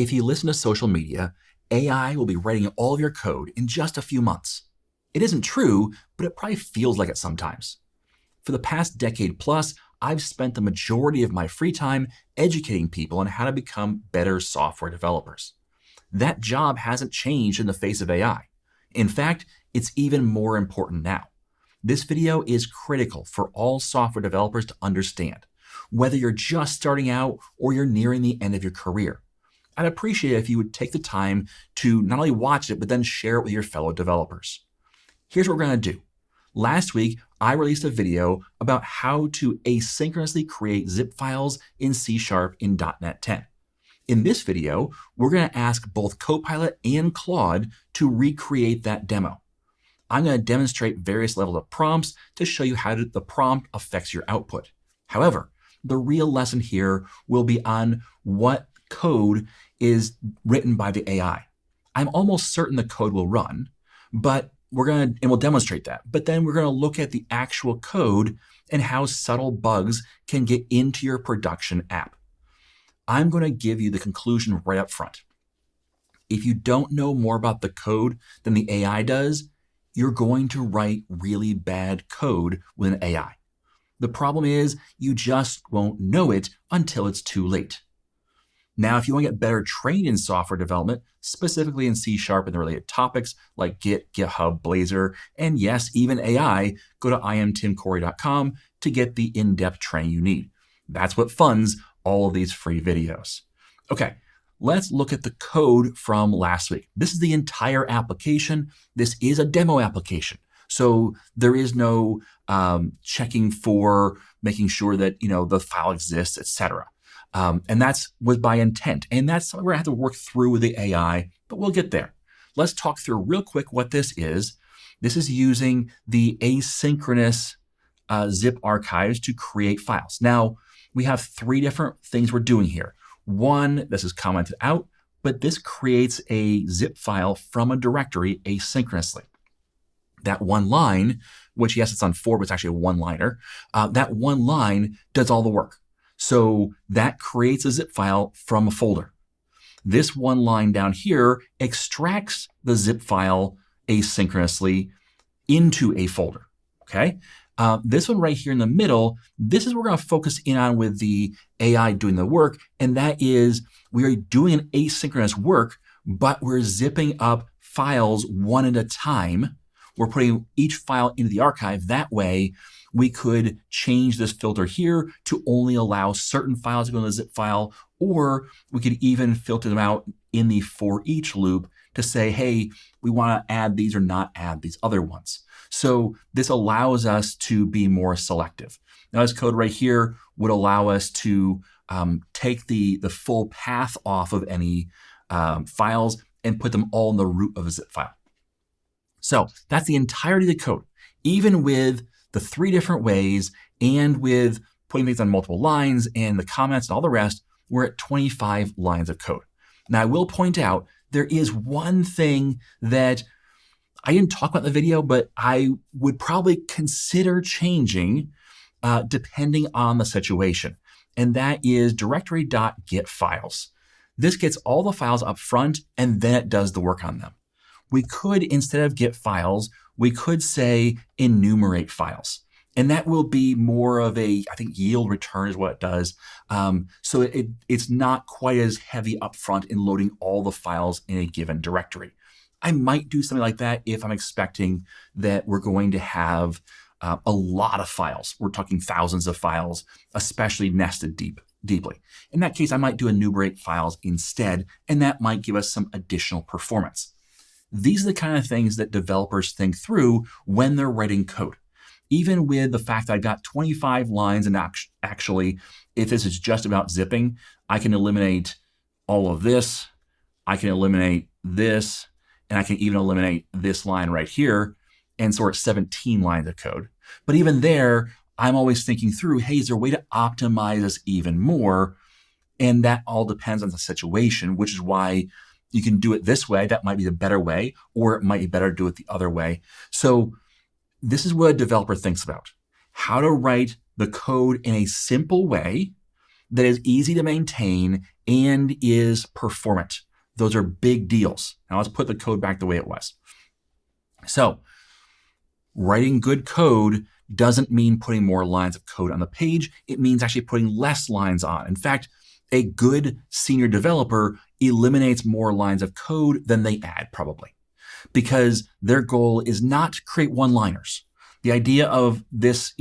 If you listen to social media, AI will be writing all of your code in just a few months. It isn't true, but it probably feels like it sometimes. For the past decade plus, I've spent the majority of my free time educating people on how to become better software developers. That job hasn't changed in the face of AI. In fact, it's even more important now. This video is critical for all software developers to understand, whether you're just starting out or you're nearing the end of your career. I'd appreciate it if you would take the time to not only watch it, but then share it with your fellow developers. Here's what we're going to do. Last week, I released a video about how to asynchronously create zip files in C# in .NET 10. In this video, we're going to ask both Copilot and Claude to recreate that demo. I'm going to demonstrate various levels of prompts to show you how the prompt affects your output. However, the real lesson here will be on what code is written by the AI. I'm almost certain the code will run, but we'll demonstrate that. But then we're going to look at the actual code and how subtle bugs can get into your production app. I'm going to give you the conclusion right up front. If you don't know more about the code than the AI does, you're going to write really bad code with an AI. The problem is you just won't know it until it's too late. Now, if you want to get better trained in software development, specifically in C# and the related topics like Git, GitHub, Blazor, and yes, even AI, go to imtimcorey.com to get the in-depth training you need. That's what funds all of these free videos. Okay, let's look at the code from last week. This is the entire application. This is a demo application. So there is no checking for making sure that the file exists, etc. And that's was by intent. And that's something we're going to have to work through with the AI, but we'll get there. Let's talk through real quick what this is. This is using the asynchronous zip archives to create files. Now, we have three different things we're doing here. One, this is commented out, but this creates a zip file from a directory asynchronously. That one line, which yes, it's on 4, but it's actually a one-liner, that one line does all the work. So that creates a zip file from a folder. This one line down here extracts the zip file asynchronously into a folder, okay? This one right here in the middle, this is what we're going to focus in on with the AI doing the work, and that is we are doing an asynchronous work, but we're zipping up files one at a time. We're putting each file into the archive. That way, we could change this filter here to only allow certain files to go in the zip file, or we could even filter them out in the for each loop to say, hey, we want to add these or not add these other ones. So this allows us to be more selective. Now, this code right here would allow us to take the full path off of any files and put them all in the root of a zip file. So that's the entirety of the code, even with the three different ways and with putting things on multiple lines and the comments and all the rest, we're at 25 lines of code. Now, I will point out there is one thing that I didn't talk about in the video, but I would probably consider changing depending on the situation. And that is directory.get files. This gets all the files up front and then it does the work on them. We could, instead of get files, we could say enumerate files. And that will be more of I think yield return is what it does. So it's not quite as heavy upfront in loading all the files in a given directory. I might do something like that if I'm expecting that we're going to have a lot of files. We're talking thousands of files, especially nested deeply. In that case, I might do enumerate files instead, and that might give us some additional performance. These are the kind of things that developers think through when they're writing code. Even with the fact that I've got 25 lines, and actually, if this is just about zipping, I can eliminate all of this, I can eliminate this, and I can even eliminate this line right here, and so we're at 17 lines of code. But even there, I'm always thinking through, hey, is there a way to optimize this even more? And that all depends on the situation, which is why you can do it this way. That might be the better way, or it might be better to do it the other way. So this is what a developer thinks about. How to write the code in a simple way that is easy to maintain and is performant. Those are big deals. Now let's put the code back the way it was. So writing good code doesn't mean putting more lines of code on the page. It means actually putting less lines on. In fact, a good senior developer eliminates more lines of code than they add, probably, because their goal is not to create one-liners. The idea of this,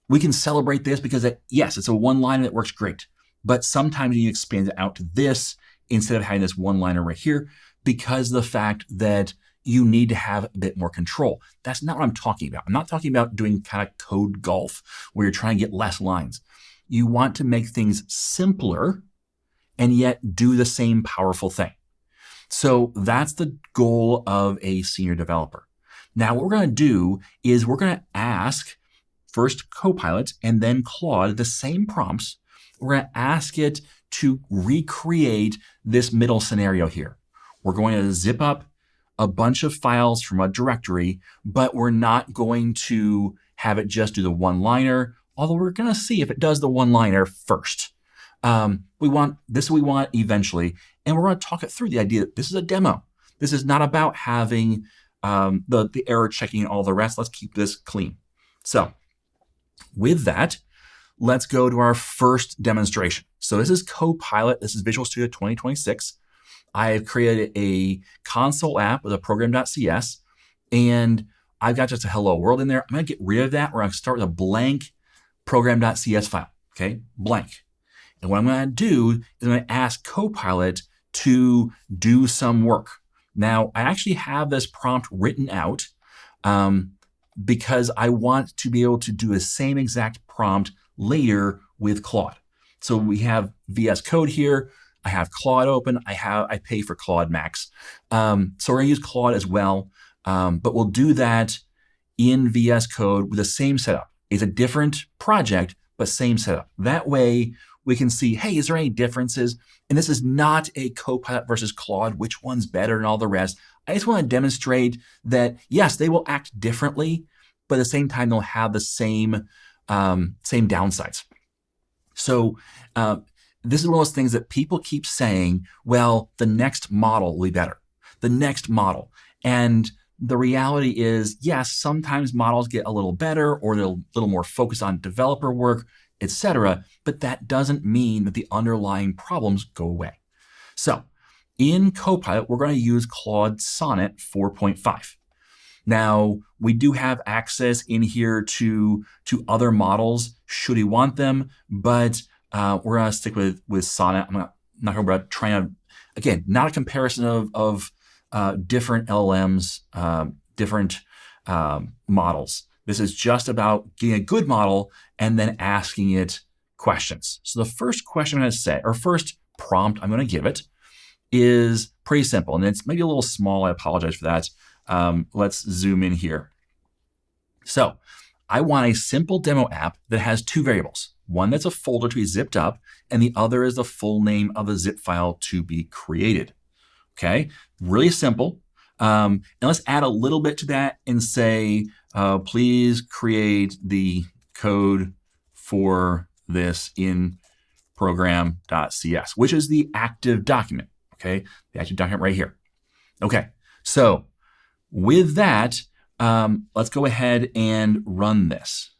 we can celebrate this because, yes, it's a one-liner that works great, but sometimes you expand it out to this instead of having this one-liner right here because of the fact that you need to have a bit more control. That's not what I'm talking about. I'm not talking about doing kind of code golf where you're trying to get less lines. You want to make things simpler and yet do the same powerful thing. So that's the goal of a senior developer. Now, what we're going to do is we're going to ask first Copilot and then Claude the same prompts. We're going to ask it to recreate this middle scenario here. We're going to zip up a bunch of files from a directory, but we're not going to have it just do the one-liner, although we're going to see if it does the one-liner first. We want eventually, and we're going to talk it through the idea that this is a demo. This is not about having the error checking and all the rest. Let's keep this clean. So with that, let's go to our first demonstration. So this is Copilot. This is Visual Studio 2026. I have created a console app with a program.cs, and I've got just a hello world in there. I'm going to get rid of that. We're going to start with a blank program.cs file, okay? Blank. And what I'm going to do is I'm going to ask Copilot to do some work. Now, I actually have this prompt written out because I want to be able to do the same exact prompt later with Claude. So we have VS Code here. I have Claude open. I pay for Claude Max. So we're going to use Claude as well, but we'll do that in VS Code with the same setup. It's a different project, but same setup. That way we can see, hey, is there any differences? And this is not a Copilot versus Claude, which one's better and all the rest. I just want to demonstrate that, yes, they will act differently, but at the same time, they'll have the same downsides. So this is one of those things that people keep saying, well, the next model will be better. The next model. And the reality is, yes, sometimes models get a little better or they're a little more focused on developer work, etc. But that doesn't mean that the underlying problems go away. So in Copilot, we're going to use Claude Sonnet 4.5. Now, we do have access in here to other models should we want them, but we're going to stick with Sonnet. I'm not going to try to, again, not a comparison of different LLMs, different models. This is just about getting a good model and then asking it questions. So the first question I'm going to say, or first prompt I'm going to give it is pretty simple. And it's maybe a little small. I apologize for that. Let's zoom in here. So I want a simple demo app that has two variables. One that's a folder to be zipped up, and the other is the full name of the zip file to be created. Okay, really simple. And let's add a little bit to that and say, please create the code for this in program.cs, which is the active document. Okay, the active document right here. Okay, so with that, let's go ahead and run this.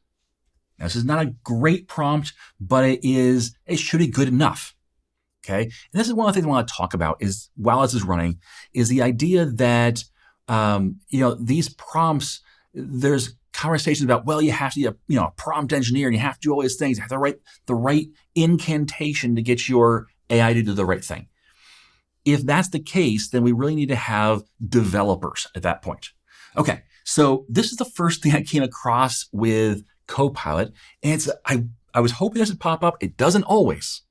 Now, this is not a great prompt, but it should be good enough. Okay, and this is one of the things I want to talk about is while this is running, is the idea that these prompts, there's conversations about, well, you have to be a prompt engineer and you have to do all these things. You have to write the right incantation to get your AI to do the right thing. If that's the case, then we really need to have developers at that point. Okay, so this is the first thing I came across with Copilot, and I was hoping this would pop up. It doesn't always,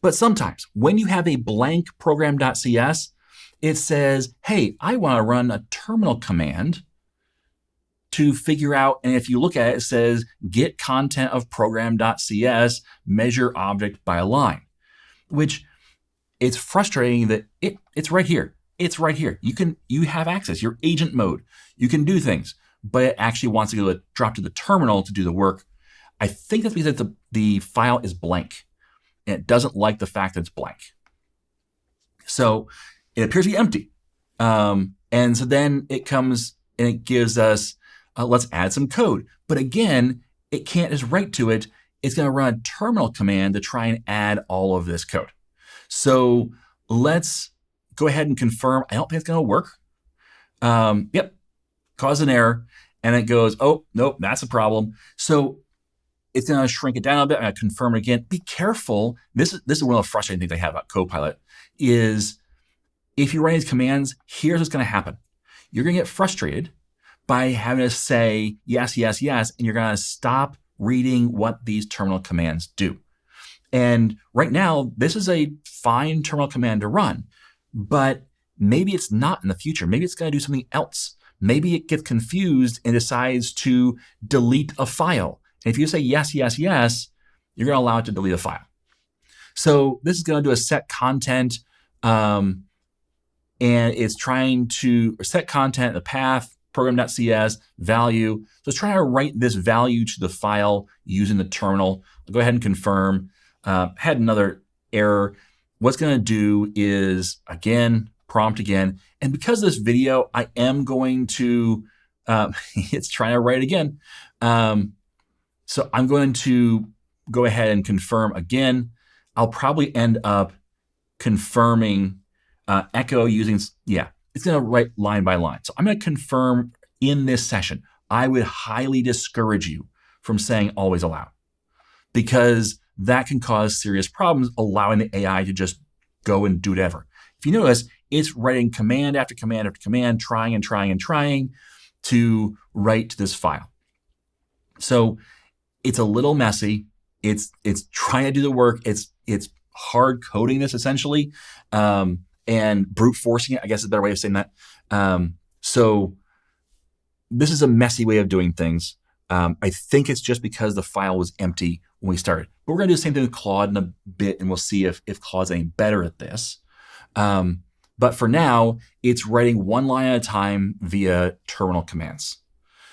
but sometimes when you have a blank program.cs, it says, hey, I want to run a terminal command to figure out, and if you look at it, it says get content of program.cs, measure object by line, which it's frustrating that it's right here. It's right here. You have access, your agent mode. You can do things, but it actually wants to drop to the terminal to do the work. I think that's because the file is blank. and it doesn't like the fact that it's blank. So it appears to be empty. And so then it comes and it gives us, let's add some code. But again, it can't just write to it. It's going to run a terminal command to try and add all of this code. So let's go ahead and confirm. I don't think it's going to work. Yep, cause an error. And it goes, oh, nope, that's a problem. So it's going to shrink it down a bit. I'm going to confirm it again. Be careful. This is one of the frustrating things I have about Copilot is if you run these commands, here's what's going to happen. You're going to get frustrated by having to say yes, yes, yes, and you're going to stop reading what these terminal commands do. And right now, this is a fine terminal command to run, but maybe it's not in the future. Maybe it's going to do something else. Maybe it gets confused and decides to delete a file. And if you say yes, yes, yes, you're going to allow it to delete a file. So this is going to do a set content, and it's trying to set content, the path, program.cs, value. So it's trying to write this value to the file using the terminal. I'll go ahead and confirm. Had another error. What's going to do is, again, prompt again. And because of this video, I am going to, it's trying to write again. So I'm going to go ahead and confirm again. I'll probably end up confirming echo using, it's going to write line by line. So I'm going to confirm in this session. I would highly discourage you from saying always allow, because that can cause serious problems, allowing the AI to just go and do whatever. If you notice, it's writing command after command after command, trying and trying and trying to write to this file. So it's a little messy. It's trying to do the work. It's hard coding this essentially, and brute forcing it, I guess is a better way of saying that. So this is a messy way of doing things. I think it's just because the file was empty when we started. But we're going to do the same thing with Claude in a bit, and we'll see if Claude's any better at this. But for now, it's writing one line at a time via terminal commands.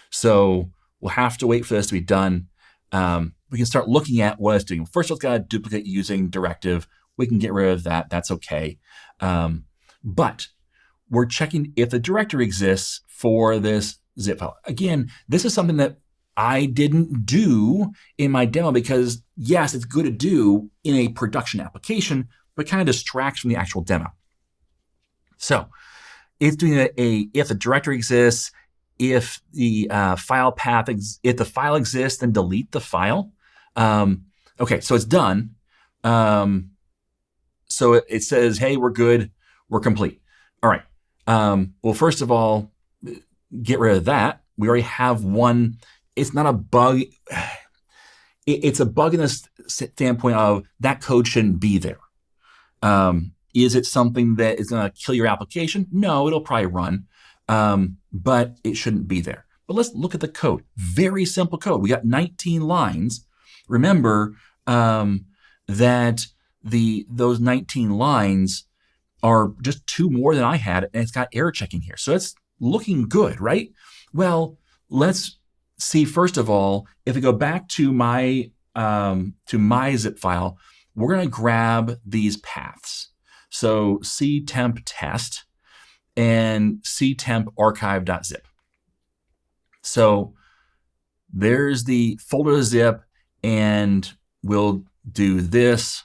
So we'll have to wait for this to be done. We can start looking at what it's doing. First, it's got to duplicate using directive. We can get rid of that. That's okay. But we're checking if the directory exists for this zip file. Again, this is something that I didn't do in my demo because, yes, it's good to do in a production application, but it kind of distracts from the actual demo. So it's doing if the directory exists, if the file path, if the file exists, then delete the file. Okay, so it's done. So it says, hey, we're good, we're complete. All right. Well, first of all, get rid of that. We already have one. It's not a bug. It's a bug in the standpoint of that code shouldn't be there. Is it something that is going to kill your application? No, it'll probably run, but it shouldn't be there. But let's look at the code. Very simple code. We got 19 lines. Remember that those 19 lines are just 2 more than I had, and it's got error checking here. So it's looking good, right? Well, let's see, first of all, if we go back to my zip file, we're going to grab these paths. So ctemp test and ctemp archive.zip. So there's the folder zip, and we'll do this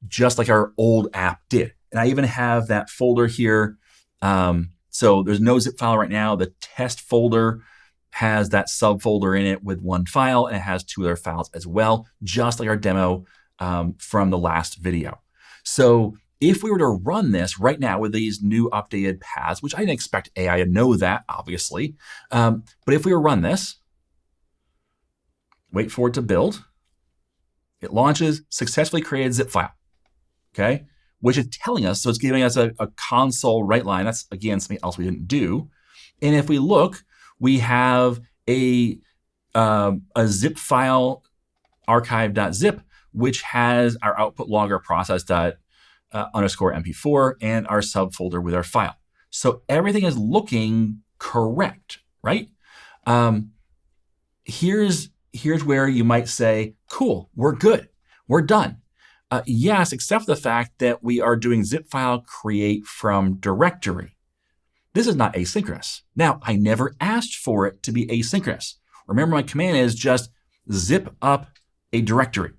just like our old app did. And I even have that folder here. So there's no zip file right now. The test folder has that subfolder in it with one file, and it has 2 other files as well, just like our demo from the last video. So if we were to run this right now with these new updated paths, which I didn't expect AI to know that, obviously, but if we were to run this, wait for it to build, it launches, successfully created zip file, okay? Which is telling us, so it's giving us a console write line. That's, again, something else we didn't do. And if we look, we have a zip file archive.zip, which has our output logger process._mp4 and our subfolder with our file. So everything is looking correct, right? Here's here's where you might say, cool, we're good, we're done. Yes, except for the fact that we are doing zip file create from directory. This is not asynchronous. Now, I never asked for it to be asynchronous. Remember, my command is just zip up a directory.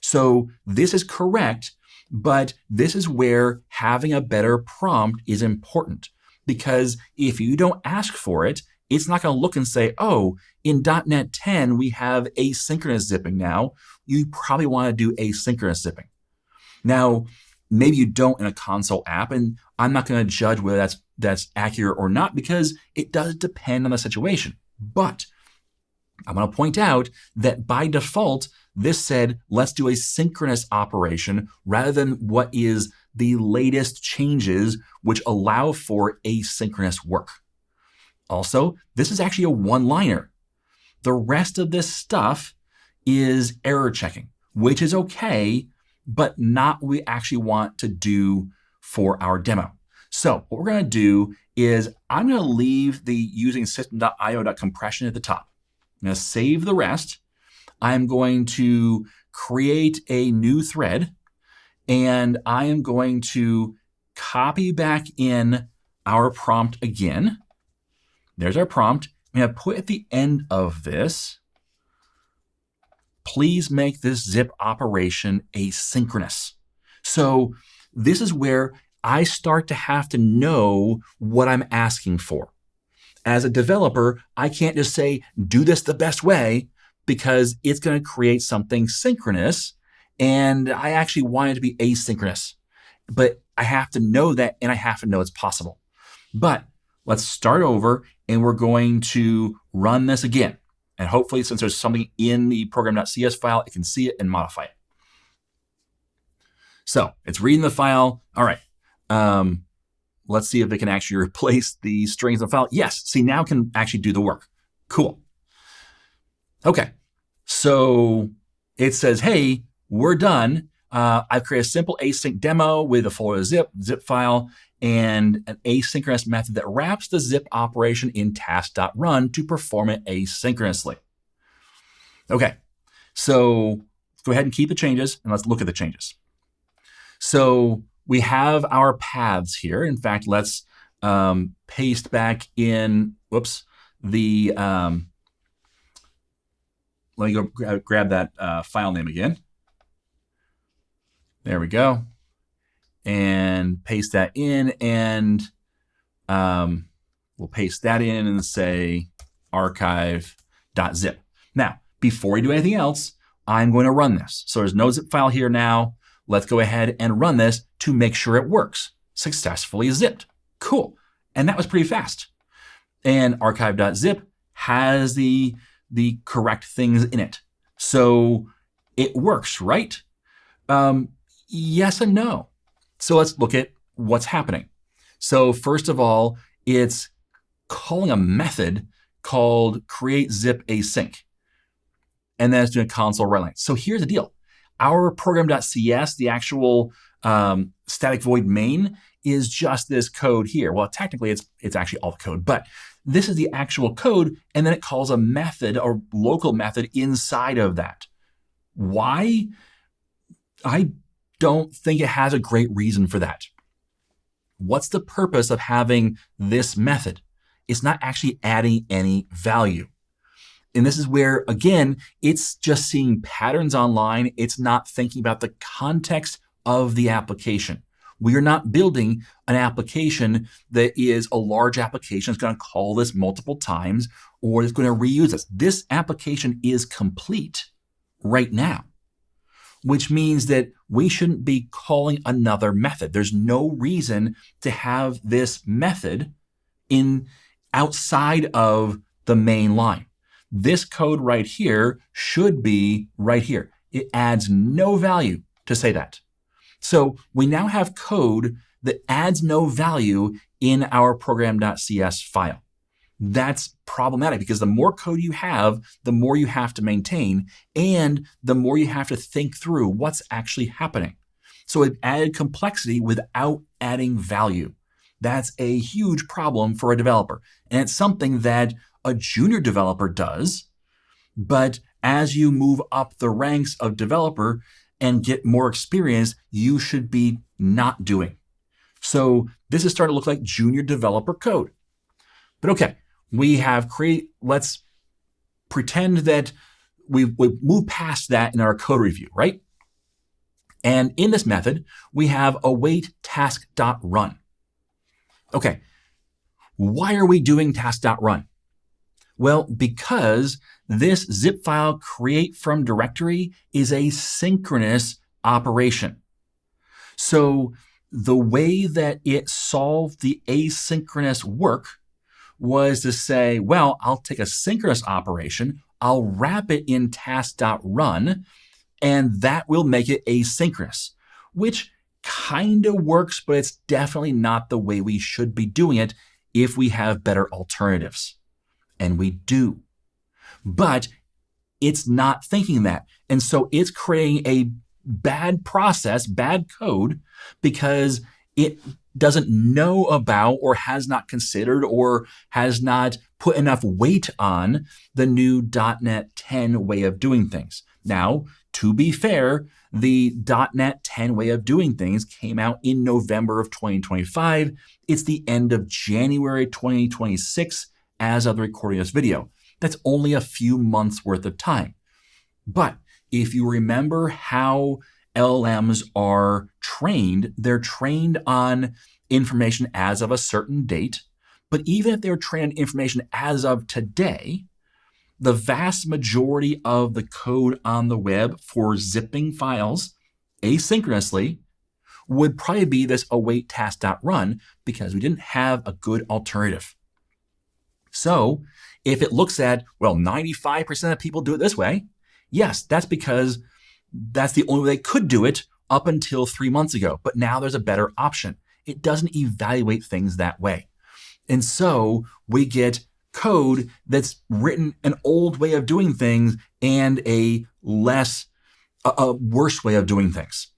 So this is correct, but this is where having a better prompt is important. Because if you don't ask for it, it's not going to look and say, oh, in .NET 10, we have asynchronous zipping now. You probably want to do asynchronous zipping. Now, maybe you don't in a console app, and I'm not going to judge whether that's accurate or not because it does depend on the situation. But I'm going to point out that by default, this said, let's do a synchronous operation rather than what is the latest changes which allow for asynchronous work. Also, this is actually a one-liner. The rest of this stuff is error checking, which is okay, but not what we actually want to do for our demo. So what we're going to do is I'm going to leave the using system.io.compression at the top. I'm going to save the rest. I'm going to create a new thread, and I am going to copy back in our prompt again. There's our prompt. I'm going to put at the end of this, please make this zip operation asynchronous. So this is where I start to have to know what I'm asking for. As a developer, I can't just say, do this the best way, because it's going to create something synchronous, and I actually want it to be asynchronous. But I have to know that, and I have to know it's possible. But let's start over, and we're going to run this again. And hopefully, since there's something in the program.cs file, it can see it and modify it. So it's reading the file. All right. Let's see if it can actually replace the strings in the file. Yes. See, now it can actually do the work. Cool. Okay. So it says, hey, we're done. I've created a simple async demo with a folder zip file, and an asynchronous method that wraps the zip operation in task.run to perform it asynchronously. Okay, so let's go ahead and keep the changes, and let's look at the changes. So we have our paths here. In fact, let's paste back in, the, let me go grab that file name again. There we go. And paste that in, and we'll paste that in and say archive.zip. Now, before we do anything else, I'm going to run this. So there's no zip file here now. Let's go ahead and run this to make sure it works. Successfully zipped. Cool. And that was pretty fast. And archive.zip has the correct things in it. So it works, right? Yes and no. So let's look at what's happening. So first of all, it's calling a method called createZipAsync. And then it's doing a console write line. So here's the deal. Our program.cs, the actual static void main, is just this code here. Well, technically, it's actually all the code, but this is the actual code, and then it calls a method or local method inside of that. Why? I don't think it has a great reason for that. What's the purpose of having this method? It's not actually adding any value. And this is where, again, it's just seeing patterns online. It's not thinking about the context of the application. We are not building an application that is a large application. It's going to call this multiple times, or it's going to reuse this. This application is complete right now, which means that we shouldn't be calling another method. There's no reason to have this method outside of the main line. This code right here should be right here. It adds no value to say that. So we now have code that adds no value in our program.cs file. That's problematic because the more code you have, the more you have to maintain, and the more you have to think through what's actually happening. So it added complexity without adding value. That's a huge problem for a developer. And it's something that a junior developer does, but as you move up the ranks of developer and get more experience, you should be not doing. So this is starting to look like junior developer code. But okay, let's pretend that we've moved past that in our code review, right? And in this method, we have await task.run. Okay, why are we doing task.run? Well, because this zip file create from directory is a synchronous operation. So the way that it solved the asynchronous work was to say, well, I'll take a synchronous operation, I'll wrap it in task.run, and that will make it asynchronous, which kind of works, but it's definitely not the way we should be doing it if we have better alternatives. And we do. But it's not thinking that. And so it's creating a bad process, bad code, because it doesn't know about or has not considered or has not put enough weight on the new .NET 10 way of doing things. Now, to be fair, the .NET 10 way of doing things came out in November of 2025. It's the end of January 2026 as of the recording of this video. That's only a few months worth of time. But if you remember how LLMs are trained, they're trained on information as of a certain date. But even if they're trained on information as of today, the vast majority of the code on the web for zipping files asynchronously would probably be this await task.run because we didn't have a good alternative. So if it looks at, well, 95% of people do it this way, yes, that's because that's the only way they could do it up until 3 months ago. But now there's a better option. It doesn't evaluate things that way. And so we get code that's written an old way of doing things and a worse way of doing things.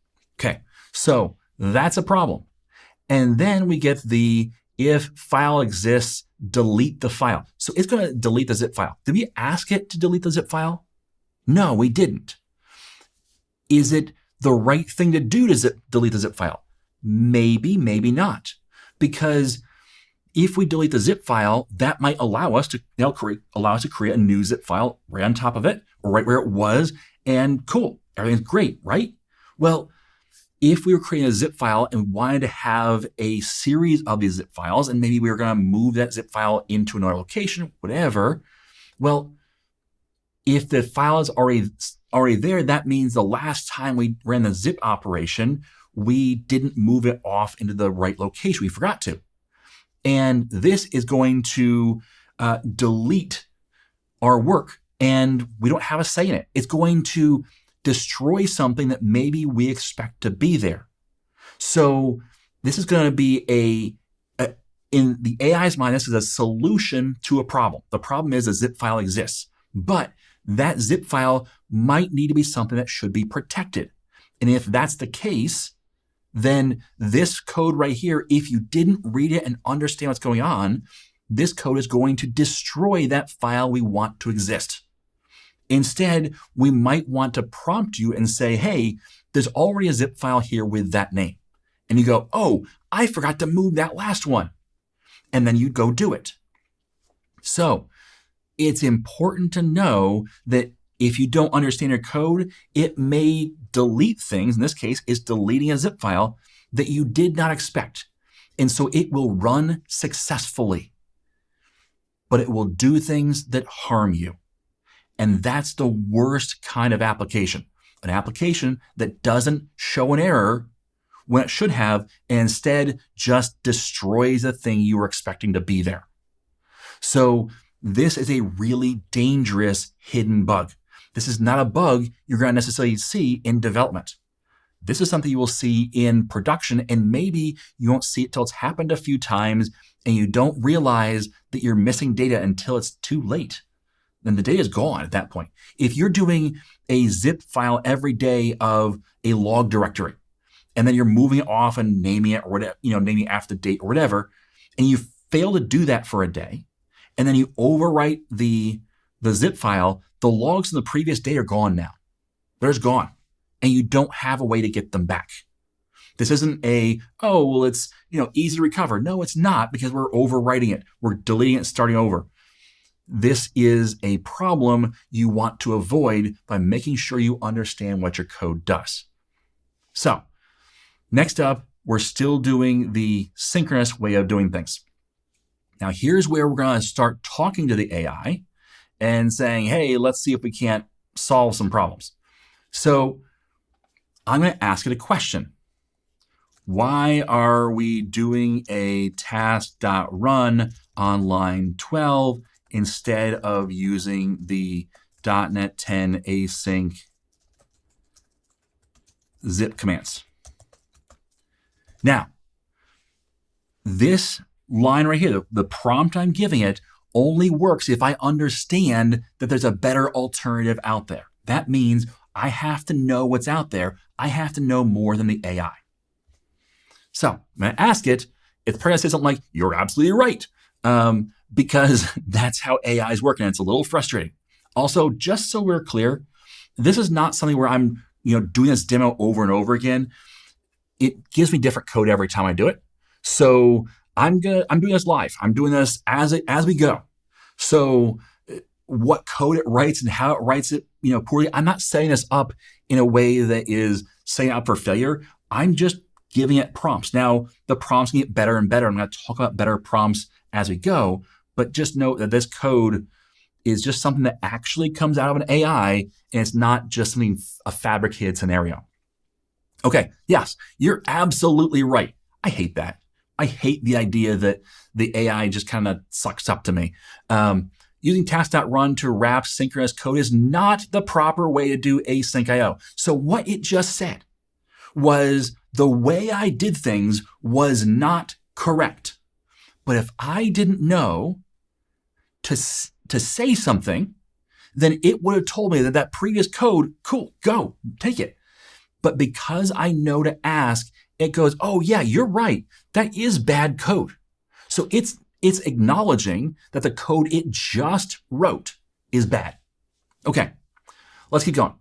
Okay, so that's a problem. And then we get the if file exists, delete the file. So it's going to delete the zip file. Did we ask it to delete the zip file? No, we didn't. Is it the right thing to do to delete the zip file? Maybe, maybe not. Because if we delete the zip file, that might allow us to create a new zip file right on top of it, or right where it was, and cool, everything's great, right? Well, if we were creating a zip file and we wanted to have a series of these zip files, and maybe we were going to move that zip file into another location, whatever, well, if the file is already there, that means the last time we ran the zip operation, we didn't move it off into the right location. We forgot to. And this is going to delete our work, and we don't have a say in it. It's going to destroy something that maybe we expect to be there. So this is going to be in the AI's mind, this is a solution to a problem. The problem is a zip file exists, but that zip file might need to be something that should be protected. And if that's the case, then this code right here, if you didn't read it and understand what's going on, this code is going to destroy that file we want to exist. Instead, we might want to prompt you and say, hey, there's already a zip file here with that name. And you go, oh, I forgot to move that last one. And then you go do it. So it's important to know that if you don't understand your code, it may delete things. In this case, it's deleting a zip file that you did not expect. And so it will run successfully, but it will do things that harm you. And that's the worst kind of application, an application that doesn't show an error when it should have, and instead just destroys the thing you were expecting to be there. So this is a really dangerous hidden bug. This is not a bug you're going to necessarily see in development. This is something you will see in production, and maybe you won't see it till it's happened a few times and you don't realize that you're missing data until it's too late. Then the data is gone at that point. If you're doing a zip file every day of a log directory, and then you're moving it off and naming it or whatever, naming it after the date or whatever, and you fail to do that for a day, and then you overwrite the zip file, the logs from the previous day are gone now. They're just gone. And you don't have a way to get them back. This isn't it's easy to recover. No, it's not, because we're overwriting it. We're deleting it, starting over. This is a problem you want to avoid by making sure you understand what your code does. So next up, we're still doing the synchronous way of doing things. Now here's where we're going to start talking to the AI and saying, hey, let's see if we can't solve some problems. So I'm going to ask it a question. Why are we doing a task.run on line 12 instead of using the .NET 10 async zip commands? Now, this line right here, the prompt I'm giving it, only works if I understand that there's a better alternative out there. That means I have to know what's out there. I have to know more than the AI. So I'm going to ask it. It's probably going to say something like, you're absolutely right, because that's how AI is working. And it's a little frustrating. Also, just so we're clear, this is not something where I'm doing this demo over and over again. It gives me different code every time I do it. So I'm doing this live. I'm doing this as we go. So what code it writes and how it writes it, poorly, I'm not setting this up in a way that is setting it up for failure. I'm just giving it prompts. Now, the prompts can get better and better. I'm going to talk about better prompts as we go, but just note that this code is just something that actually comes out of an AI, and it's not just a fabricated scenario. Okay, yes, you're absolutely right. I hate that. I hate the idea that the AI just kind of sucks up to me. Using task.run to wrap synchronous code is not the proper way to do async IO. So what it just said was the way I did things was not correct. But if I didn't know to say something, then it would have told me that previous code, cool, go, take it. But because I know to ask, it goes, oh yeah, you're right. That is bad code. So it's acknowledging that the code it just wrote is bad. Okay, let's keep going.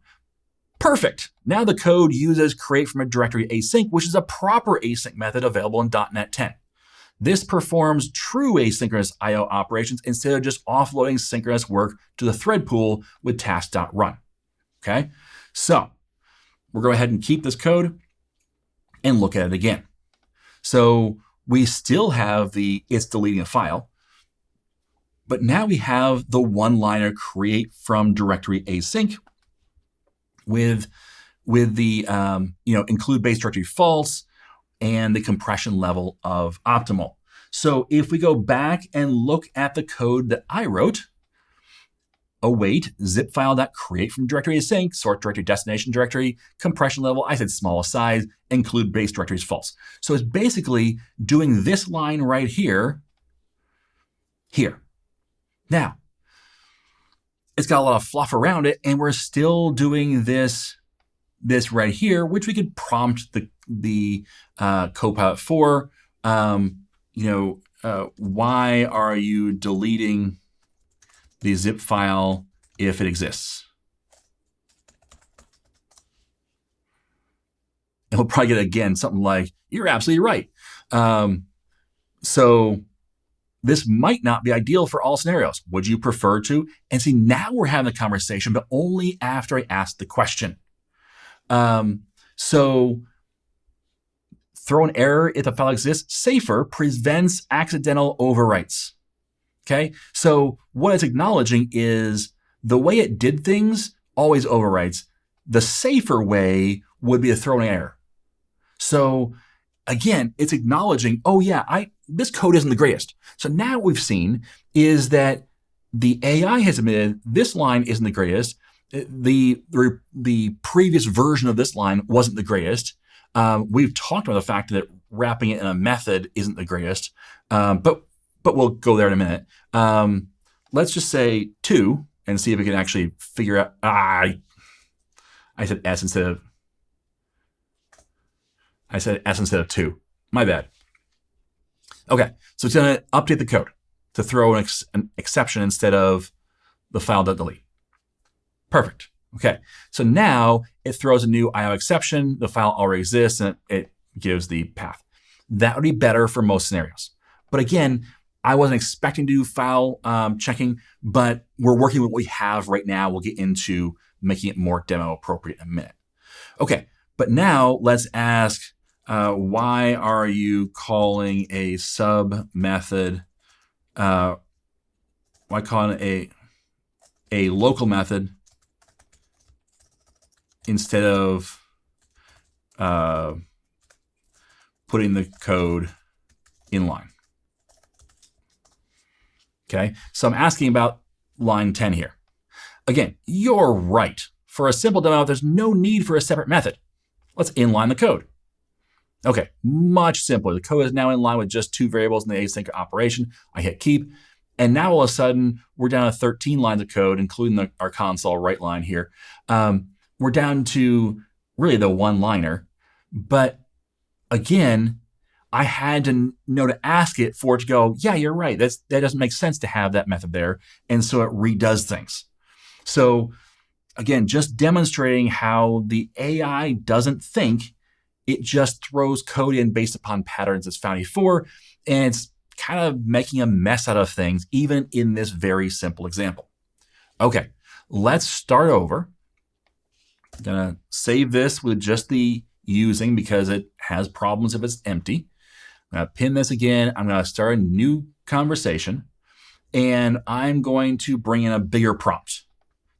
Perfect. Now the code uses create from a directory async, which is a proper async method available in .NET 10. This performs true asynchronous IO operations instead of just offloading synchronous work to the thread pool with task.run. Okay, so we'll go ahead and keep this code and look at it again. So we still have it's deleting a file, but now we have the one-liner create from directory async with the include base directory false and the compression level of optimal. So if we go back and look at the code that I wrote, await zip file.create from directory async, sort directory destination directory, compression level, I said smallest size, include base directory is false. So it's basically doing this line right here. Now, it's got a lot of fluff around it, and we're still doing this right here, which we could prompt the Copilot for. Why are you deleting the zip file if it exists? And we'll probably get again something like, you're absolutely right. So this might not be ideal for all scenarios. Would you prefer to? And see, now we're having a conversation, but only after I ask the question. So throw an error if the file exists. Safer prevents accidental overwrites. Okay, so what it's acknowledging is the way it did things always overwrites. The safer way would be to throw an error. So again, it's acknowledging, oh yeah, this code isn't the greatest. So now what we've seen is that the AI has admitted this line isn't the greatest. The previous version of this line wasn't the greatest. We've talked about the fact that wrapping it in a method isn't the greatest, but we'll go there in a minute. Let's just say 2 and see if we can actually figure out. I said S instead of 2. My bad. Okay, so it's going to update the code to throw an exception instead of the file.delete. Perfect. Okay, so now it throws a new IO exception. The file already exists, and it gives the path. That would be better for most scenarios. But again, I wasn't expecting to do file checking, but we're working with what we have right now. We'll get into making it more demo appropriate in a minute. Okay, but now let's ask, why are you calling a sub method? Why calling it a local method instead of putting the code inline? Okay, so I'm asking about line 10 here. Again, you're right. For a simple demo, there's no need for a separate method. Let's inline the code. Okay, much simpler. The code is now in line with just two variables in the async operation. I hit keep, and now all of a sudden, we're down to 13 lines of code, including our console write line here. We're down to really the one-liner. But again, I had to know to ask it for it to go, yeah, you're right. That doesn't make sense to have that method there. And so it redoes things. So again, just demonstrating how the AI doesn't think, it just throws code in based upon patterns it's found before, and it's kind of making a mess out of things, even in this very simple example. Okay, let's start over. I'm gonna save this with just the using because it has problems if it's empty. I'm gonna pin this again. I'm gonna start a new conversation, and I'm going to bring in a bigger prompt.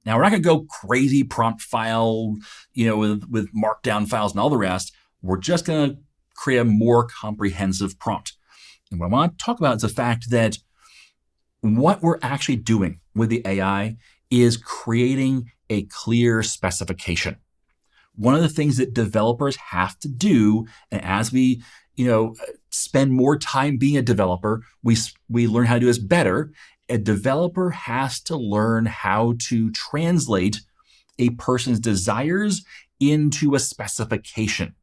Now, we're not going to go crazy prompt file, with markdown files and all the rest. We're just going to create a more comprehensive prompt. And what I want to talk about is the fact that what we're actually doing with the AI is creating a clear specification. One of the things that developers have to do, and as we spend more time being a developer, we learn how to do this better. A developer has to learn how to translate a person's desires into a specification.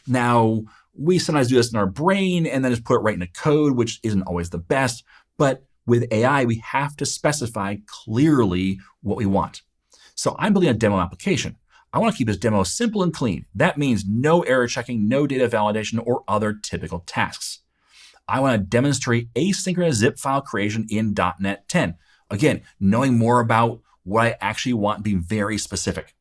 Now, we sometimes do this in our brain and then just put it right into code, which isn't always the best. But with AI, we have to specify clearly what we want. So I'm building a demo application. I want to keep this demo simple and clean. That means no error checking, no data validation, or other typical tasks. I want to demonstrate asynchronous zip file creation in .NET 10. Again, knowing more about what I actually want, being very specific.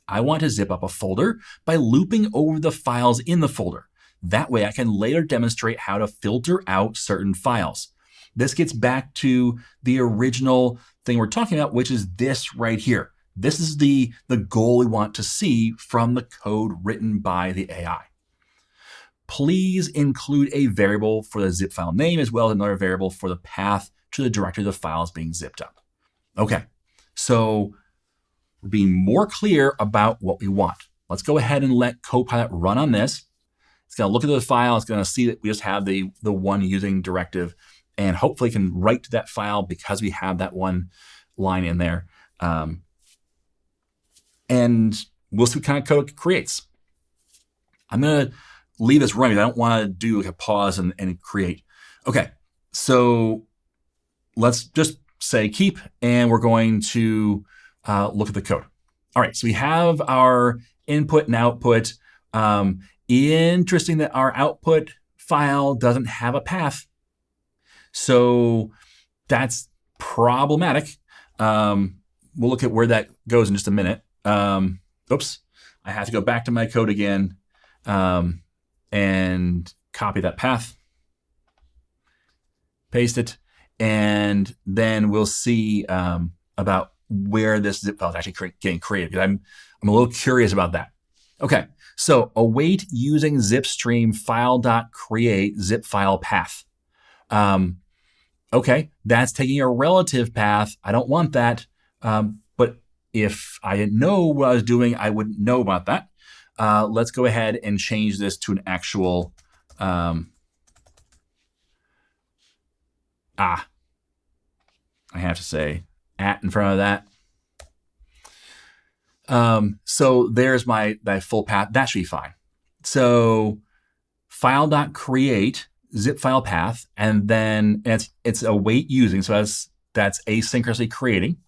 I want to zip up a folder by looping over the files in the folder. That way I can later demonstrate how to filter out certain files. This gets back to the original thing we're talking about, which is this right here. This is the goal we want to see from the code written by the AI. Please include a variable for the zip file name as well as another variable for the path to the directory the file is being zipped up. Okay, so we're being more clear about what we want. Let's go ahead and let Copilot run on this. It's going to look at the file. It's going to see that we just have the one using directive, and hopefully can write to that file because we have that one line in there. And we'll see what kind of code it creates. I'm going to leave this running. I don't want to do like a pause and create. Okay, so let's just say keep, and we're going to look at the code. All right, so we have our input and output. Interesting that our output file doesn't have a path. So that's problematic. We'll look at where that goes in just a minute. Oops, I have to go back to my code again and copy that path, paste it, and then we'll see about where this zip file is actually getting created, because I'm a little curious about that. Okay, so await using zipstream file.create zip file path. Okay, that's taking a relative path. I don't want that. But if I didn't know what I was doing, I wouldn't know about that. Let's go ahead and change this to an actual, I have to say at in front of that. So there's my full path. That should be fine. So file.create zip file path, and then it's await using. So that's asynchronously creating.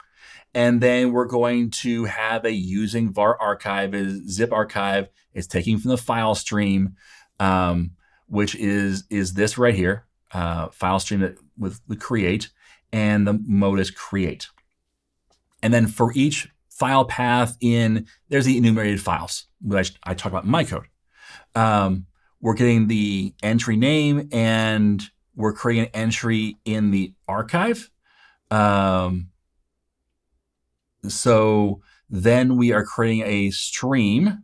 And then we're going to have a using var archive is zip archive. It's taking from the file stream, which is this right here, file stream that with the create, and the mode is create. And then for each file path there's the enumerated files, which I talked about in my code. We're getting the entry name, and we're creating an entry in the archive. So then we are creating a stream,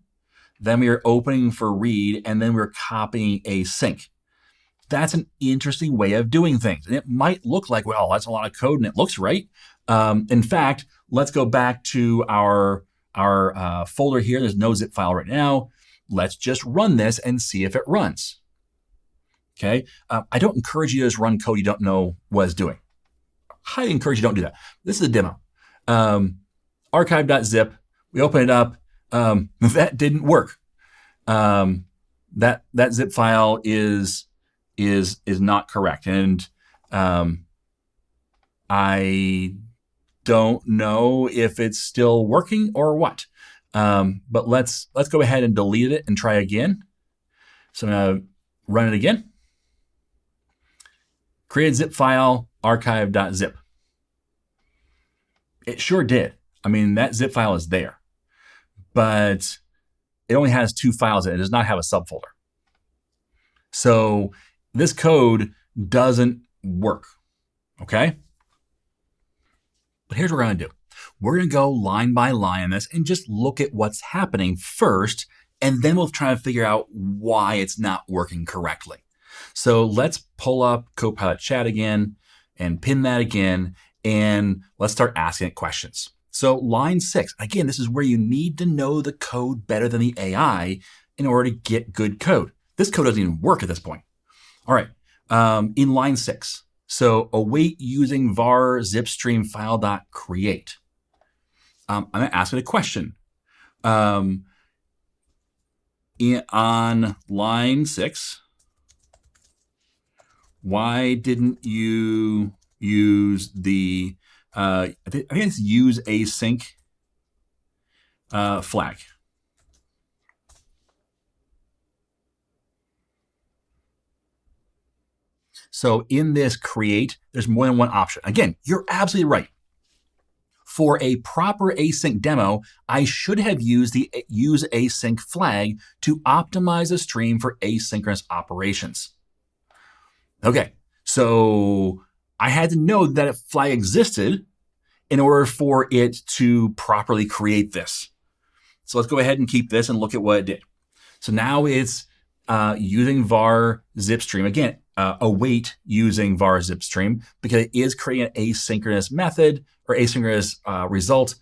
then we are opening for read, and then we're copying async. That's an interesting way of doing things. And it might look like, well, that's a lot of code and it looks right. In fact, let's go back to our folder here. There's no zip file right now. Let's just run this and see if it runs. Okay. I don't encourage you to just run code you don't know what it's doing. Highly encourage you don't do that. This is a demo. Archive.zip. We open it up. That didn't work. That zip file is not correct, and I don't know if it's still working or what. But let's go ahead and delete it and try again. So I'm gonna run it again. Create zip file archive.zip. It sure did. I mean, that zip file is there, but it only has 2 files in it. It does not have a subfolder. So this code doesn't work, okay? But here's what we're gonna do. We're gonna go line by line on this and just look at what's happening first, and then we'll try to figure out why it's not working correctly. So let's pull up Copilot chat again and pin that again, and let's start asking it questions. So line 6, again, this is where you need to know the code better than the AI in order to get good code. This code doesn't even work at this point. All right, in line 6, so await using var zipstream file.create. I'm gonna ask it a question. On line 6, why didn't you use the, I think it's use async flag? So in this create, there's more than one option. Again, you're absolutely right. For a proper async demo, I should have used the use async flag to optimize the stream for asynchronous operations. Okay, so I had to know that a flag existed in order for it to properly create this. So let's go ahead and keep this and look at what it did. So now it's using var zipstream. Again, await using var zipstream because it is creating an asynchronous method or asynchronous result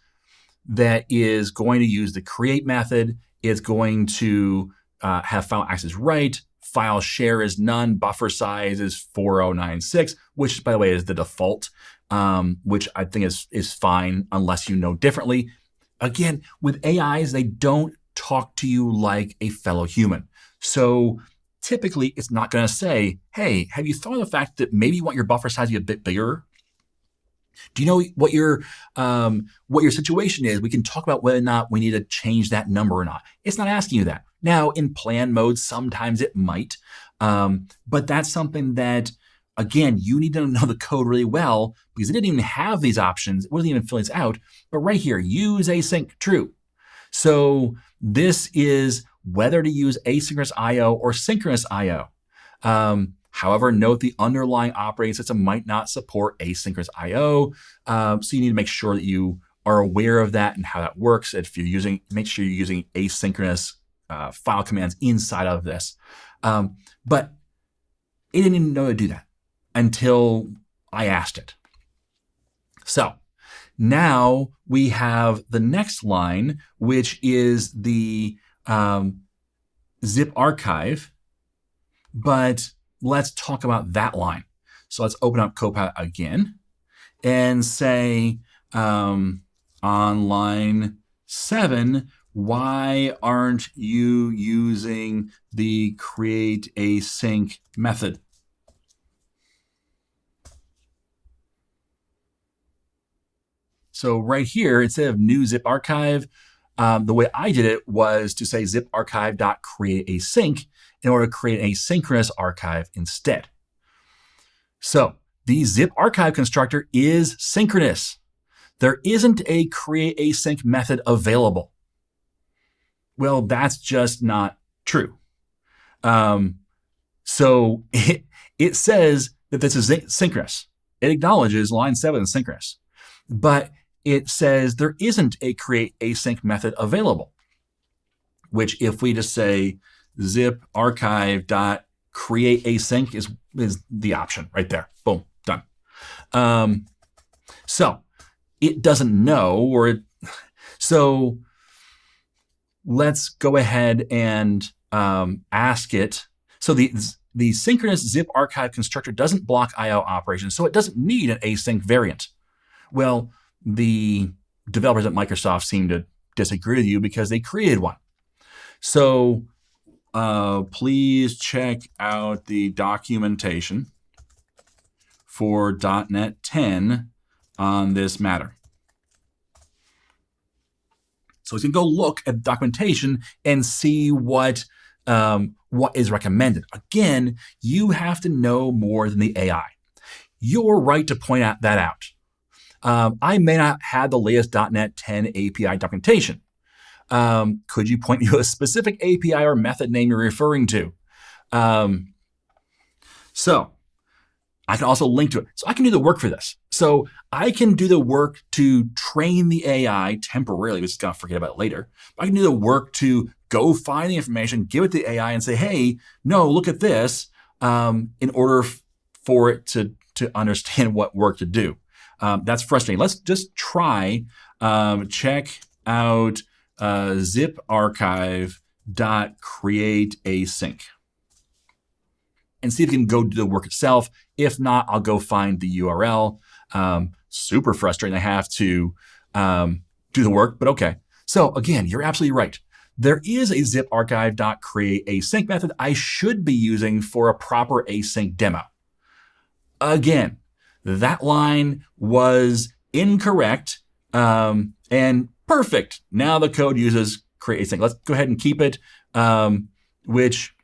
that is going to use the create method. It's going to have file access right. File share is none. Buffer size is 4096, which, by the way, is the default, which I think is fine unless you know differently. Again, with AIs, they don't talk to you like a fellow human. So typically, it's not going to say, hey, have you thought of the fact that maybe you want your buffer size to be a bit bigger? Do you know what your situation is? We can talk about whether or not we need to change that number or not. It's not asking you that. Now, in plan mode, sometimes it might, but that's something that, again, you need to know the code really well because it didn't even have these options. It wasn't even filling this out. But right here, use async true. So this is whether to use asynchronous I/O or synchronous I/O. However, note the underlying operating system might not support asynchronous I/O, so you need to make sure that you are aware of that and how that works. If you're using, make sure you're using asynchronous file commands inside of this. But it didn't even know to do that until I asked it. So now we have the next line, which is the zip archive, but let's talk about that line. So let's open up Copilot again and say on line 7, why aren't you using the create async method? So right here, instead of new zip archive, the way I did it was to say zip archive.createAsync in order to create an asynchronous archive instead. So the zip archive constructor is synchronous. There isn't a createAsync method available. Well, that's just not true. So it says that this is synchronous. It acknowledges line 7 is synchronous, but it says there isn't a createAsync method available, which if we just say zip archive.createAsync is the option right there. Boom, done. So it doesn't know, so let's go ahead and ask it. So the synchronous zip archive constructor doesn't block IO operations, so it doesn't need an async variant. Well, the developers at Microsoft seem to disagree with you because they created one. So please check out the documentation for .NET 10 on this matter. So you can go look at the documentation and see what is recommended. Again, you have to know more than the AI. You're right to point that out. I may not have the latest .NET 10 API documentation. Could you point me to a specific API or method name you're referring to? So I can also link to it. So I can do the work for this. So I can do the work to train the AI temporarily. We're just going to forget about it later. But I can do the work to go find the information, give it to the AI and say, hey, no, look at this, in order for it to understand what work to do. That's frustrating. Let's just try check out zip archive.createAsync and see if you can go do the work itself. If not, I'll go find the URL. Super frustrating. I have to do the work, but okay. So again, you're absolutely right. There is a zip archive.createAsync method I should be using for a proper async demo. Again, that line was incorrect and perfect. Now the code uses createAsync. Let's go ahead and keep it, which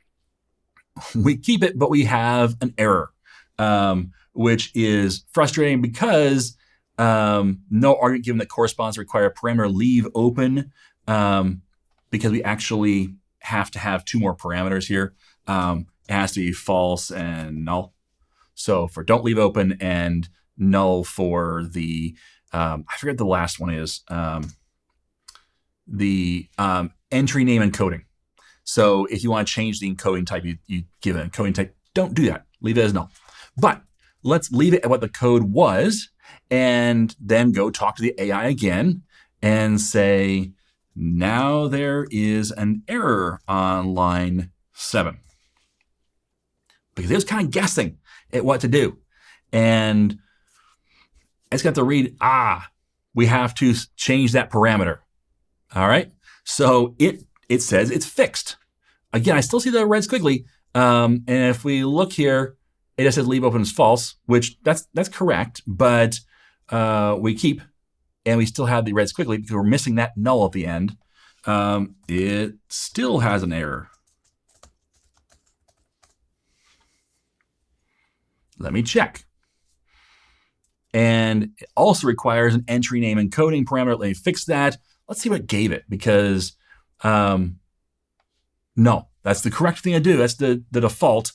we keep it, but we have an error, which is frustrating because no argument given that corresponds to require parameter leave open, because we actually have to have two more parameters here. It has to be false and null. So for don't leave open and null for the, I forget the last one is, the entry name encoding. So if you want to change the encoding type, you give an encoding type. Don't do that. Leave it as null. But let's leave it at what the code was and then go talk to the AI again and say, now there is an error on line 7. Because it was kind of guessing at what to do. And I just got to read, we have to change that parameter. All right. So it says it's fixed. Again, I still see the red squiggly. And if we look here, it just says leave open as false, which that's correct. But we keep, and we still have the red squiggly because we're missing that null at the end. It still has an error. Let me check. And it also requires an entry name encoding parameter. Let me fix that. Let's see what it gave it, because no, that's the correct thing to do. That's the default.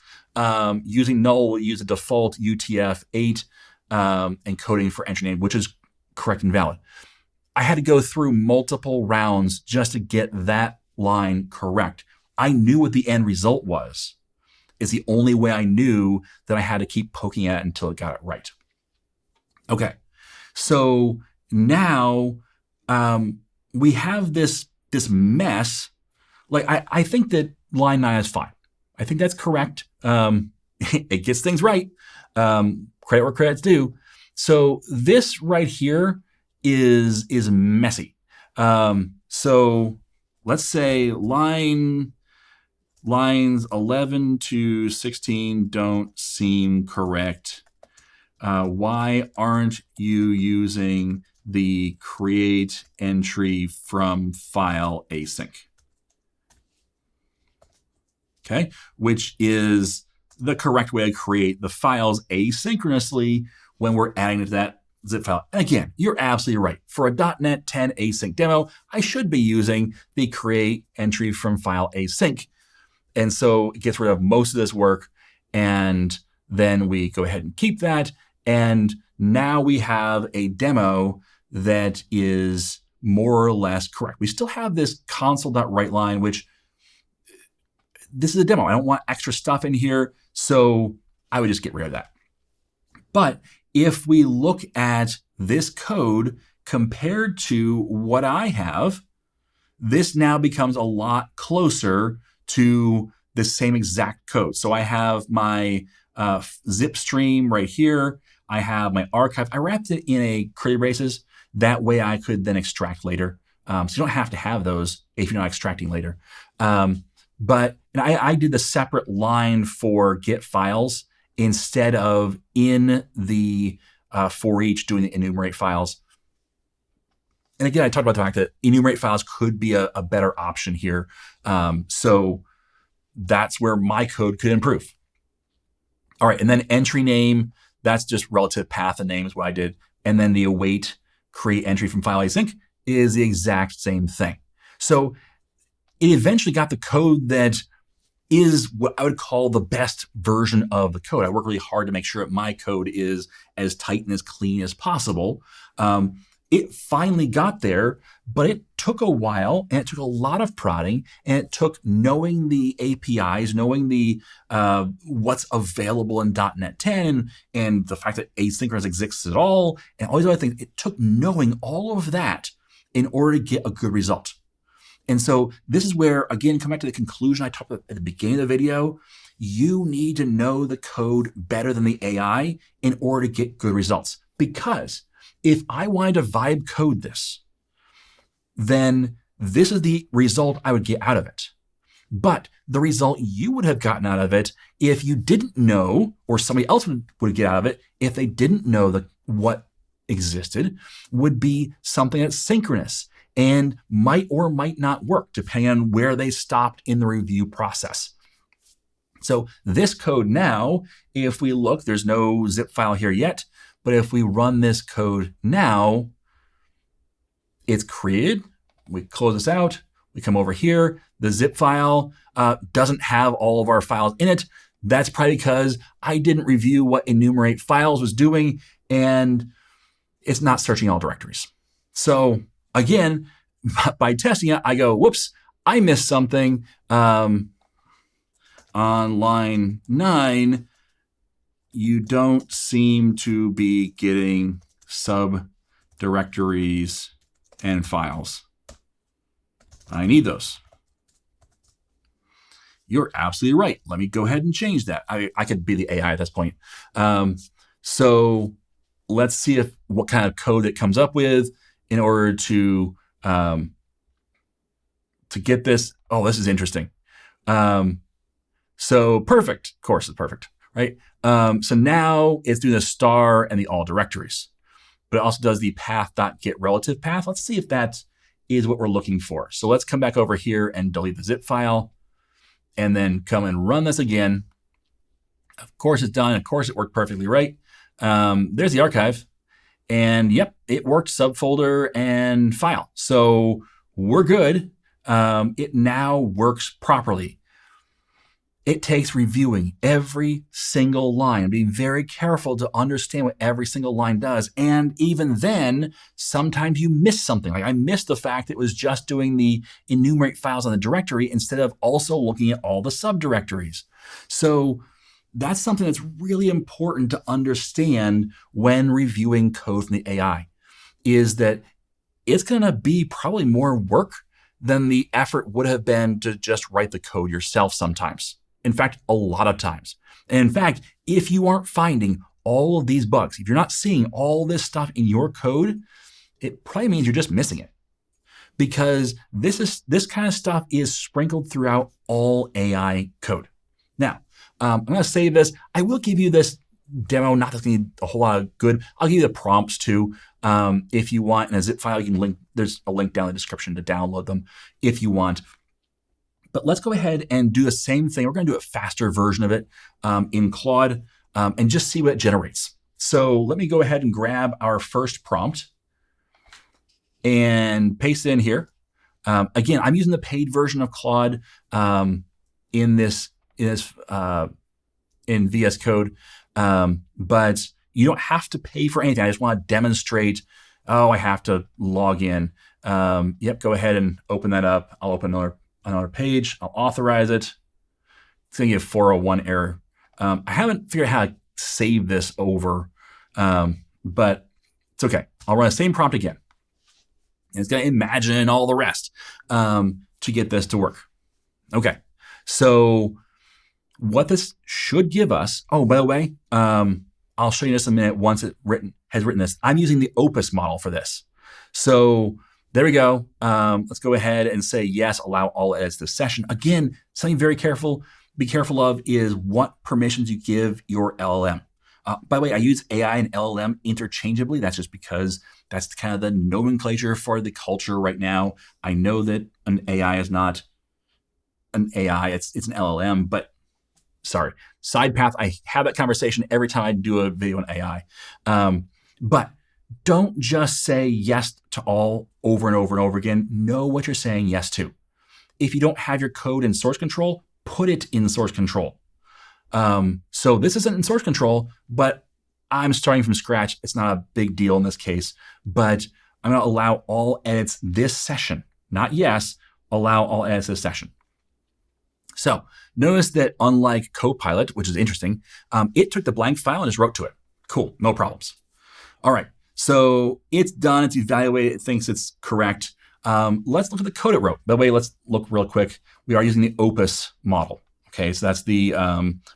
Using null, we'll use the default UTF-8 encoding for entry name, which is correct and valid. I had to go through multiple rounds just to get that line correct. I knew what the end result was. It's the only way I knew that I had to keep poking at it until it got it right. Okay, so now we have this mess. Like I think that line 9 is fine. I think that's correct. It gets things right. Credit where credit's due. So this right here is messy. So let's say lines 11 to 16 don't seem correct. Why aren't you using the create entry from file async. Okay, which is the correct way to create the files asynchronously when we're adding to that zip file. And again, you're absolutely right. For a .NET 10 async demo, I should be using the create entry from file async. And so it gets rid of most of this work. And then we go ahead and keep that. And now we have a demo that is more or less correct. We still have this console.writeLine, which this is a demo. I don't want extra stuff in here. So I would just get rid of that. But if we look at this code compared to what I have, this now becomes a lot closer to the same exact code. So I have my zip stream right here. I have my archive. I wrapped it in a curly braces. That way I could then extract later. So you don't have to have those if you're not extracting later. But I did the separate line for get files instead of in the for each doing the enumerate files. And again, I talked about the fact that enumerate files could be a better option here. So that's where my code could improve. All right, and then entry name, that's just relative path and name is what I did. And then the await create entry from file async is the exact same thing. So it eventually got the code that is what I would call the best version of the code. I work really hard to make sure that my code is as tight and as clean as possible. It finally got there, but it took a while and it took a lot of prodding and it took knowing the APIs, knowing the what's available in .NET 10 and the fact that asynchronous exists at all and all these other things. It took knowing all of that in order to get a good result. And so this is where, again, come back to the conclusion I talked about at the beginning of the video. You need to know the code better than the AI in order to get good results. Because if I wanted to vibe code this, then this is the result I would get out of it. But the result you would have gotten out of it if you didn't know, or somebody else would get out of it if they didn't know what existed, would be something that's synchronous and might or might not work depending on where they stopped in the review process. So this code now, if we look, there's no zip file here yet, but if we run this code now, it's created. We close this out. We come over here. The zip file doesn't have all of our files in it. That's probably because I didn't review what enumerate files was doing, and it's not searching all directories. So again, by testing it, I go, whoops, I missed something. On line 9, you don't seem to be getting subdirectories and files. I need those. You're absolutely right. Let me go ahead and change that. I could be the AI at this point. So let's see what kind of code it comes up with in order to get this. Oh, this is interesting. So perfect. Of course, it's perfect, right? So now it's doing the star and the all directories, but it also does the path.getRelativePath. path. Let's see if that is what we're looking for. So let's come back over here and delete the zip file and then come and run this again. Of course it's done. Of course it worked perfectly right. There's the archive. And yep, it worked subfolder and file. So we're good. It now works properly. It takes reviewing every single line and being very careful to understand what every single line does. And even then, sometimes you miss something. Like I missed the fact that it was just doing the enumerate files on the directory instead of also looking at all the subdirectories. So that's something that's really important to understand when reviewing code from the AI, is that it's going to be probably more work than the effort would have been to just write the code yourself sometimes. In fact, a lot of times. And in fact, if you aren't finding all of these bugs, if you're not seeing all this stuff in your code, it probably means you're just missing it. Because this kind of stuff is sprinkled throughout all AI code. Now, I'm going to save this. I will give you this demo, not that's going to need a whole lot of good. I'll give you the prompts too. If you want in a zip file, you can link, there's a link down in the description to download them if you want. But let's go ahead and do the same thing. We're going to do a faster version of it in Claude and just see what it generates. So let me go ahead and grab our first prompt and paste it in here. Again, I'm using the paid version of Claude in VS Code, but you don't have to pay for anything. I just want to demonstrate, I have to log in. Yep, go ahead and open that up. I'll open another page. I'll authorize it. It's going to give 401 error. I haven't figured out how to save this over, but it's okay. I'll run the same prompt again. And it's going to imagine all the rest to get this to work. Okay, so what this should give us, oh, by the way, I'll show you in just a minute once it has written this. I'm using the Opus model for this. So there we go. Let's go ahead and say, yes, allow all edits to the session. Again, something be careful of is what permissions you give your LLM. By the way, I use AI and LLM interchangeably. That's just because that's kind of the nomenclature for the culture right now. I know that an AI is not an AI, it's an LLM, but sorry, side path, I have that conversation every time I do a video on AI. But don't just say yes to all over and over and over again. Know what you're saying yes to. If you don't have your code in source control, put it in source control. So this isn't in source control, but I'm starting from scratch. It's not a big deal in this case, but I'm going to allow all edits this session, not yes, allow all edits this session. So notice that unlike Copilot, which is interesting, it took the blank file and just wrote to it. Cool, no problems. All right, so it's done, it's evaluated, it thinks it's correct. Let's look at the code it wrote. By the way, let's look real quick. We are using the Opus model. Okay, so that's the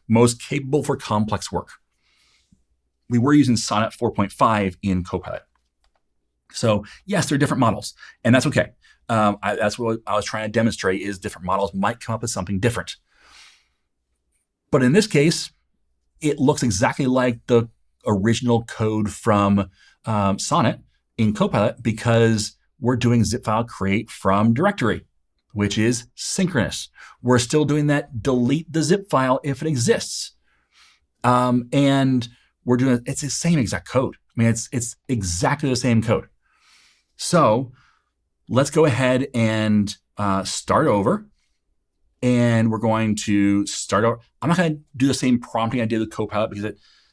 most capable for complex work. We were using Sonnet 4.5 in Copilot. So yes, there are different models, and that's okay. That's what I was trying to demonstrate is different models might come up with something different. But in this case, it looks exactly like the original code from Sonnet in Copilot because we're doing zip file create from directory, which is synchronous. We're still doing that delete the zip file if it exists. And we're doing, it's the same exact code. I mean, it's exactly the same code. So let's go ahead and start over. And we're going to start over. I'm not going to do the same prompting I did with Copilot because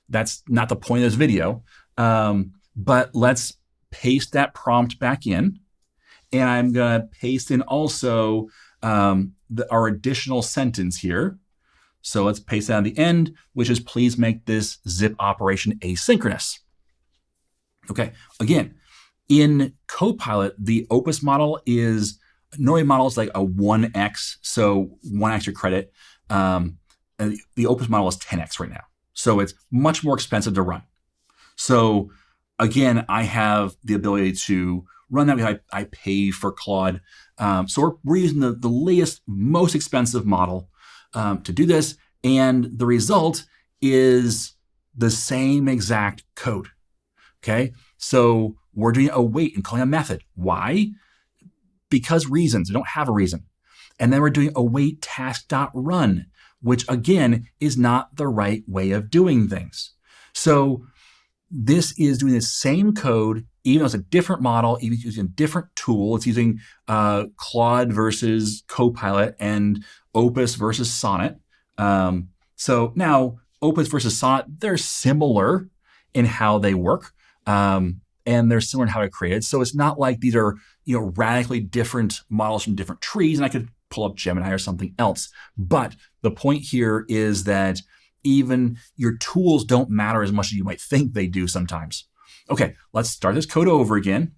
that's not the point of this video. But let's paste that prompt back in. And I'm going to paste in also our additional sentence here. So let's paste that at the end, which is please make this zip operation asynchronous. Okay, again, in Copilot, the Opus model is, normally model is like a 1x, so 1 extra credit. And the Opus model is 10x right now. So it's much more expensive to run. So again, I have the ability to run that because I pay for Claude. So we're using the latest, most expensive model to do this. And the result is the same exact code. Okay, so we're doing await and calling a method. Why? Because reasons. We don't have a reason. And then we're doing await task.run, which again is not the right way of doing things. So this is doing the same code, even though it's a different model, even using a different tool. It's using Claude versus Copilot and Opus versus Sonnet. So now Opus versus Sonnet, they're similar in how they work. And they're similar in how they're created. So it's not like these are radically different models from different trees, and I could pull up Gemini or something else. But the point here is that even your tools don't matter as much as you might think they do sometimes. Okay, let's start this code over again.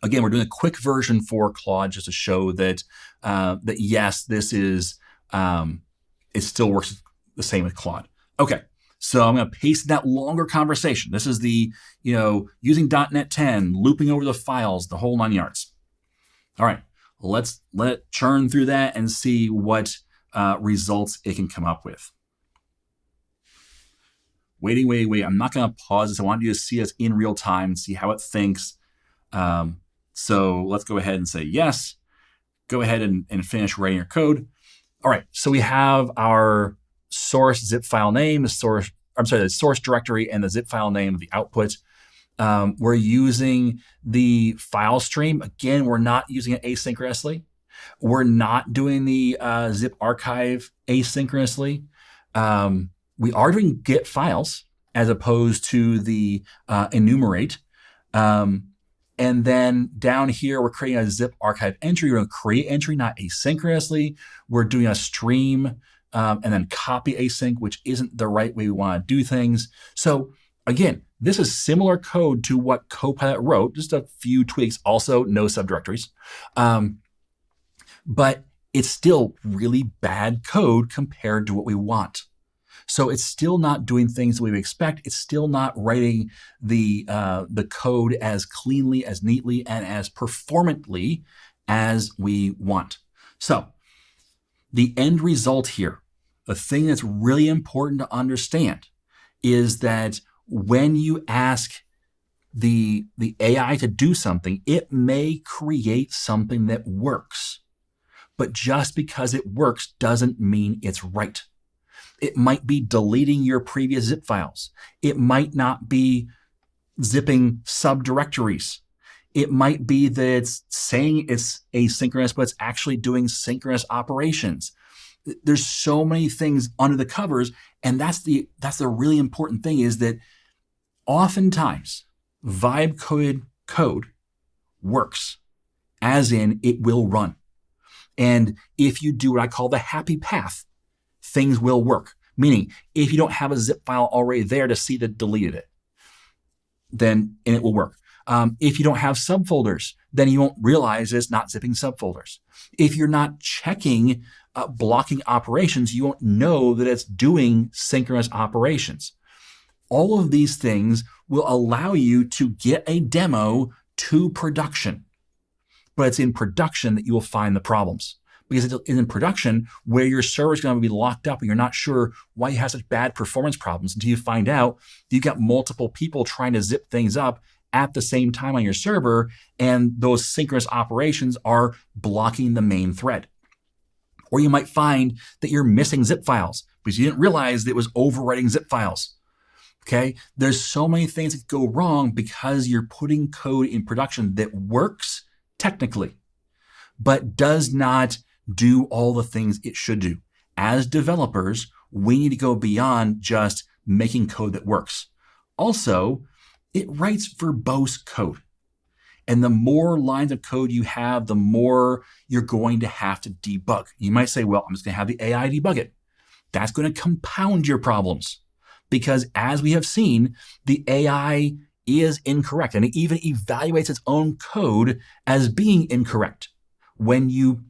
Again, we're doing a quick version for Claude just to show that that yes, this is it still works the same with Claude. Okay. So I'm going to paste that longer conversation. This is the, using .NET 10, looping over the files, the whole 9 yards. All right, let's let it churn through that and see what results it can come up with. waiting. I'm not going to pause this. I want you to see us in real time and see how it thinks. So let's go ahead and say yes. Go ahead and finish writing your code. All right, so we have our source zip file name, the source directory, and the zip file name of the output. We're using the file stream. Again, we're not using it asynchronously. We're not doing the zip archive asynchronously. We are doing get files as opposed to the enumerate. And then down here, we're creating a zip archive entry. We're going to create entry, not asynchronously. We're doing a stream and then copy async, which isn't the right way we want to do things. So again, this is similar code to what Copilot wrote, just a few tweaks, also no subdirectories. But it's still really bad code compared to what we want. So it's still not doing things that we would expect. It's still not writing the code as cleanly, as neatly, and as performantly as we want. So the end result here, the thing that's really important to understand is that when you ask the AI to do something, it may create something that works. But just because it works doesn't mean it's right. It might be deleting your previous zip files. It might not be zipping subdirectories. It might be that it's saying it's asynchronous, but it's actually doing synchronous operations. There's so many things under the covers, and that's the really important thing is that oftentimes vibe code works, as in it will run. And if you do what I call the happy path, things will work. Meaning, if you don't have a zip file already there to see that deleted it, then it will work. If you don't have subfolders, then you won't realize it's not zipping subfolders. If you're not checking blocking operations, you won't know that it's doing synchronous operations. All of these things will allow you to get a demo to production. But it's in production that you will find the problems. Because it's in production where your server is going to be locked up and you're not sure why you have such bad performance problems until you find out you've got multiple people trying to zip things up at the same time on your server, and those synchronous operations are blocking the main thread. Or you might find that you're missing zip files because you didn't realize that it was overwriting zip files. Okay, there's so many things that go wrong because you're putting code in production that works technically, but does not do all the things it should do. As developers, we need to go beyond just making code that works. Also, it writes verbose code. And the more lines of code you have, the more you're going to have to debug. You might say, well, I'm just going to have the AI debug it. That's going to compound your problems. Because as we have seen, the AI is incorrect. And it even evaluates its own code as being incorrect when you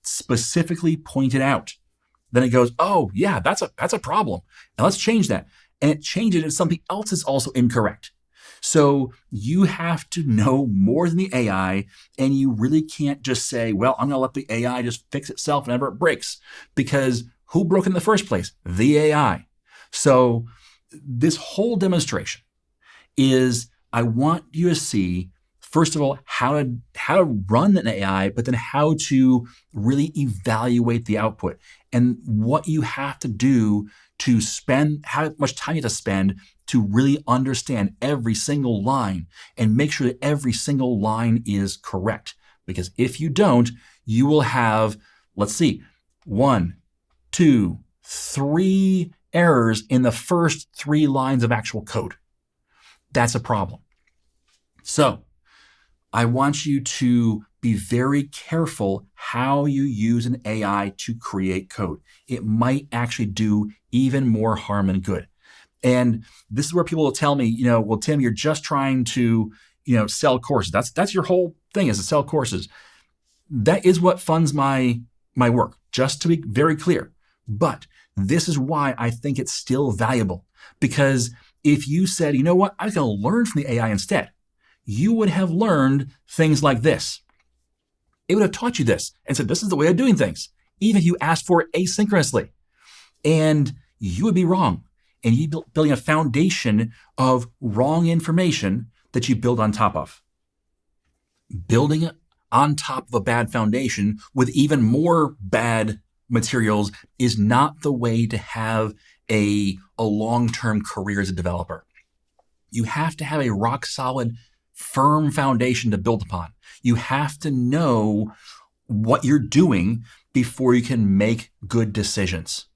specifically point it out. Then it goes, oh yeah, that's a problem. Now let's change that. And it changes it if something else is also incorrect. So you have to know more than the AI, and you really can't just say, well, I'm going to let the AI just fix itself whenever it breaks, because who broke it in the first place? The AI. So this whole demonstration is, I want you to see, first of all, how to run an AI, but then how to really evaluate the output and what you have to do to spend, how much time you have to spend to really understand every single line and make sure that every single line is correct. Because if you don't, you will have, let's see, 1, 2, 3 errors in the first 3 lines of actual code. That's a problem. So I want you to be very careful how you use an AI to create code. It might actually do even more harm than good. And this is where people will tell me, well, Tim, you're just trying to, sell courses. That's your whole thing, is to sell courses. That is what funds my work, just to be very clear. But this is why I think it's still valuable. Because if you said, you know what, I was going to learn from the AI instead, you would have learned things like this. It would have taught you this and said, this is the way of doing things, even if you asked for it asynchronously. And you would be wrong. and you building a foundation of wrong information that you build on top of. Building on top of a bad foundation with even more bad materials is not the way to have a long-term career as a developer. You have to have a rock solid, firm foundation to build upon. You have to know what you're doing before you can make good decisions.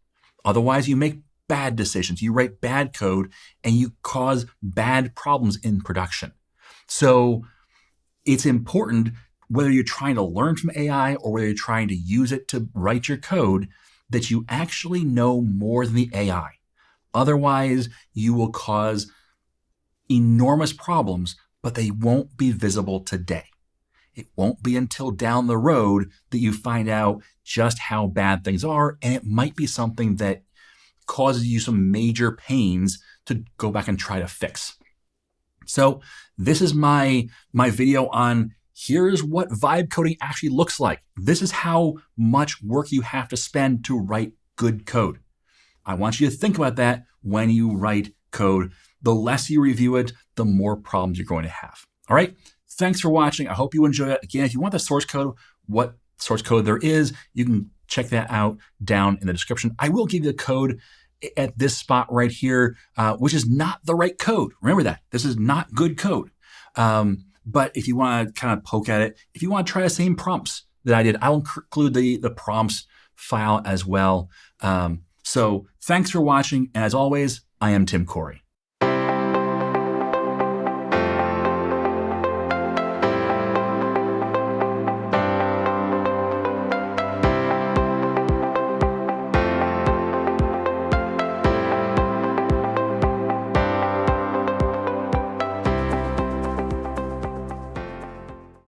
Otherwise, you make bad decisions. You write bad code and you cause bad problems in production. So it's important, whether you're trying to learn from AI or whether you're trying to use it to write your code, that you actually know more than the AI. Otherwise, you will cause enormous problems, but they won't be visible today. It won't be until down the road that you find out just how bad things are, and it might be something that causes you some major pains to go back and try to fix. So this is my video on here's what vibe coding actually looks like. This is how much work you have to spend to write good code. I want you to think about that when you write code. The less you review it, the more problems you're going to have. All right. Thanks for watching. I hope you enjoy it. Again, if you want the source code, what source code there is, you can check that out down in the description. I will give you the code at this spot right here, which is not the right code. Remember that. This is not good code. But if you want to kind of poke at it, if you want to try the same prompts that I did, I'll include the prompts file as well. So thanks for watching. And as always, I am Tim Corey.